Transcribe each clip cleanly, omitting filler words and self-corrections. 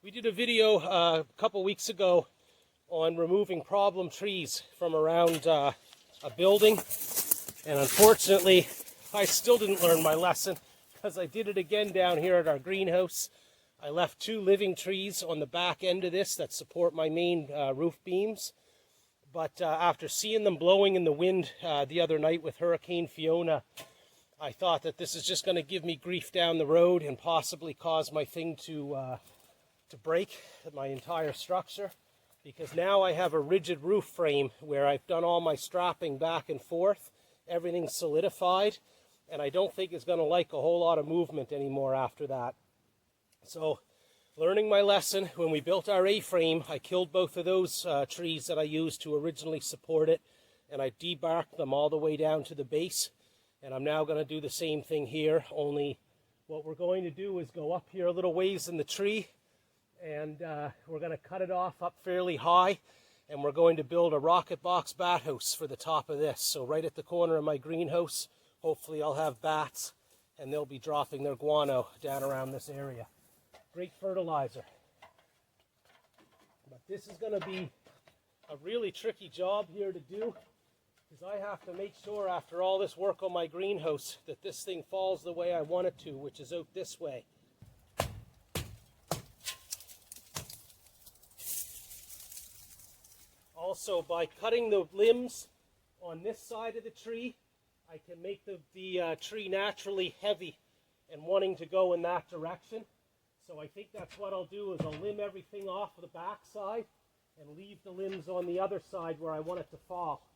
We did a video a couple weeks ago on removing problem trees from around a building, and unfortunately I still didn't learn my lesson because I did it again down here at our greenhouse. I left 2 living trees on the back end of this that support my main roof beams, but after seeing them blowing in the wind the other night with Hurricane Fiona, I thought that this is just going to give me grief down the road and possibly cause my thing to break, my entire structure, because now I have a rigid roof frame where I've done all my strapping back and forth, everything's solidified, and I don't think it's going to like a whole lot of movement anymore after that. So, learning my lesson, when we built our A-frame, I killed both of those trees that I used to originally support it, and I debarked them all the way down to the base. And I'm now going to do the same thing here, only what we're going to do is go up here a little ways in the tree, and we're going to cut it off up fairly high, and we're going to build a rocket box bat house for the top of this. So right at the corner of my greenhouse, hopefully I'll have bats, and they'll be dropping their guano down around this area. Great fertilizer. But this is going to be a really tricky job here to do, because I have to make sure after all this work on my greenhouse that this thing falls the way I want it to, which is out this way. Also, by cutting the limbs on this side of the tree, I can make the tree naturally heavy and wanting to go in that direction. So I think that's what I'll do, is I'll limb everything off of the back side and leave the limbs on the other side where I want it to fall.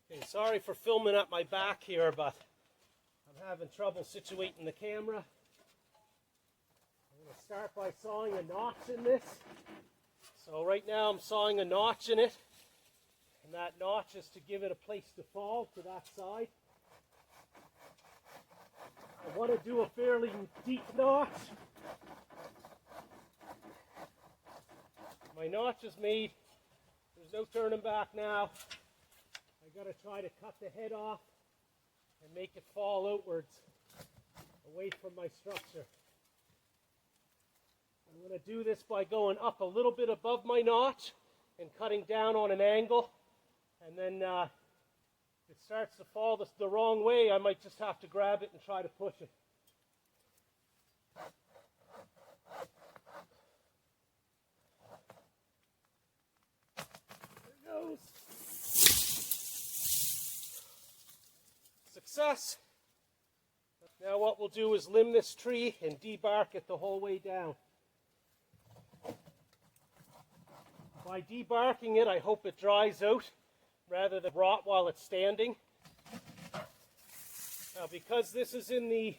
Okay, sorry for filming up my back here, but I'm having trouble situating the camera. I'm going to start by sawing a notch in this. So right now I'm sawing a notch in it, and that notch is to give it a place to fall to that side. I want to do a fairly deep notch. My notch is made. There's no turning back now. I got to try to cut the head off and make it fall outwards away from my structure. I'm going to do this by going up a little bit above my notch and cutting down on an angle, and then if it starts to fall the wrong way, I might just have to grab it and try to push it. There it goes. Success. Now what we'll do is limb this tree and debark it the whole way down. By debarking it, I hope it dries out rather than rot while it's standing. Now, because this is in the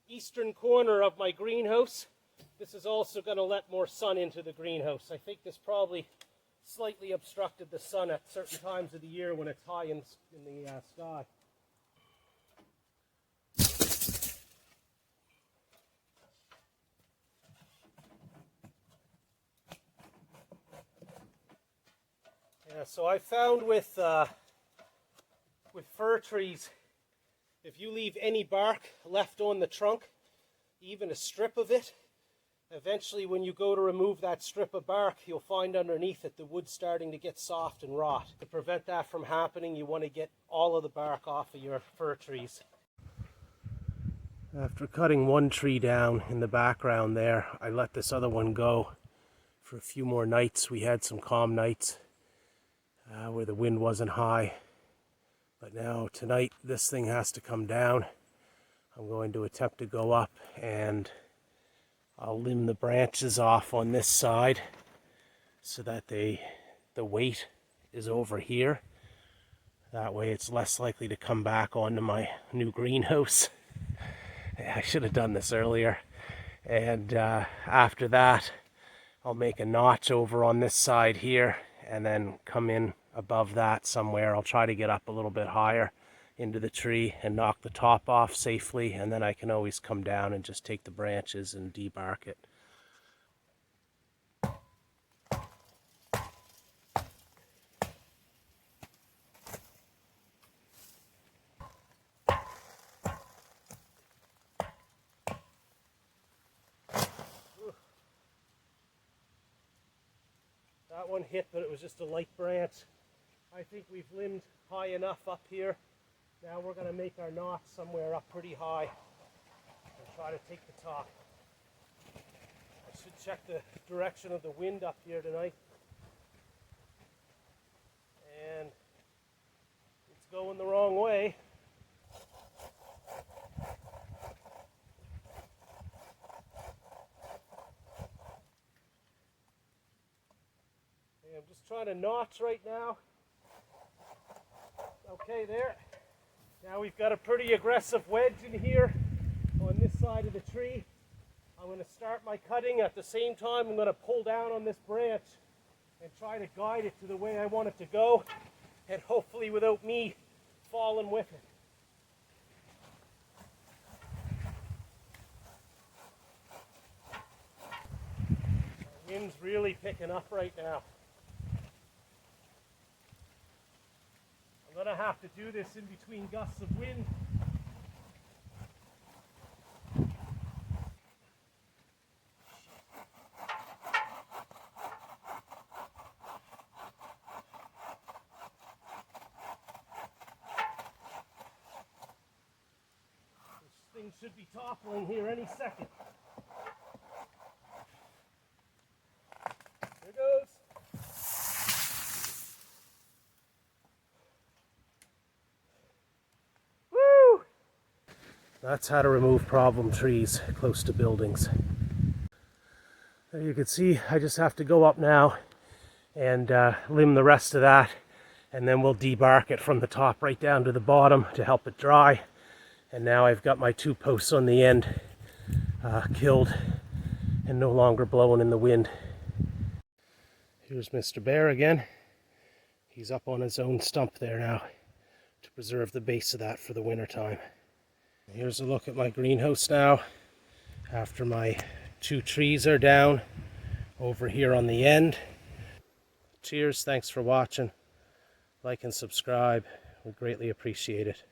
eastern corner of my greenhouse, this is also going to let more sun into the greenhouse. I think this probably slightly obstructed the sun at certain times of the year when it's high in the sky. Yeah, so I found with fir trees, if you leave any bark left on the trunk, even a strip of it, eventually when you go to remove that strip of bark, you'll find underneath it the wood starting to get soft and rot. To prevent that from happening, you want to get all of the bark off of your fir trees. After cutting one tree down in the background there, I let this other one go for a few more nights. We had some calm nights where the wind wasn't high. But now tonight this thing has to come down. I'm going to attempt to go up, and I'll limb the branches off on this side so that the weight is over here. That way it's less likely to come back onto my new greenhouse. I should have done this earlier. And after that, I'll make a notch over on this side here and then come in above that somewhere. I'll try to get up a little bit higher into the tree and knock the top off safely, and then I can always come down and just take the branches and debark it. That one hit, but it was just a light branch. I think we've limbed high enough up here. Now we're going to make our notch somewhere up pretty high and try to take the top. I should check the direction of the wind up here tonight. And it's going the wrong way. Okay, I'm just trying to notch right now. Okay, there. Now we've got a pretty aggressive wedge in here on this side of the tree. I'm going to start my cutting. At the same time, I'm going to pull down on this branch and try to guide it to the way I want it to go, and hopefully without me falling with it. The wind's really picking up right now. I'm going to have to do this in between gusts of wind. This thing should be toppling here any second. There goes. That's how to remove problem trees close to buildings. There you can see I just have to go up now and limb the rest of that, and then we'll debark it from the top right down to the bottom to help it dry. And now I've got my 2 posts on the end killed and no longer blowing in the wind. Here's Mr. Bear again. He's up on his own stump there now to preserve the base of that for the winter time. Here's a look at my greenhouse now after my 2 trees are down over here on the end. Cheers, thanks for watching. Like and subscribe, we greatly appreciate it.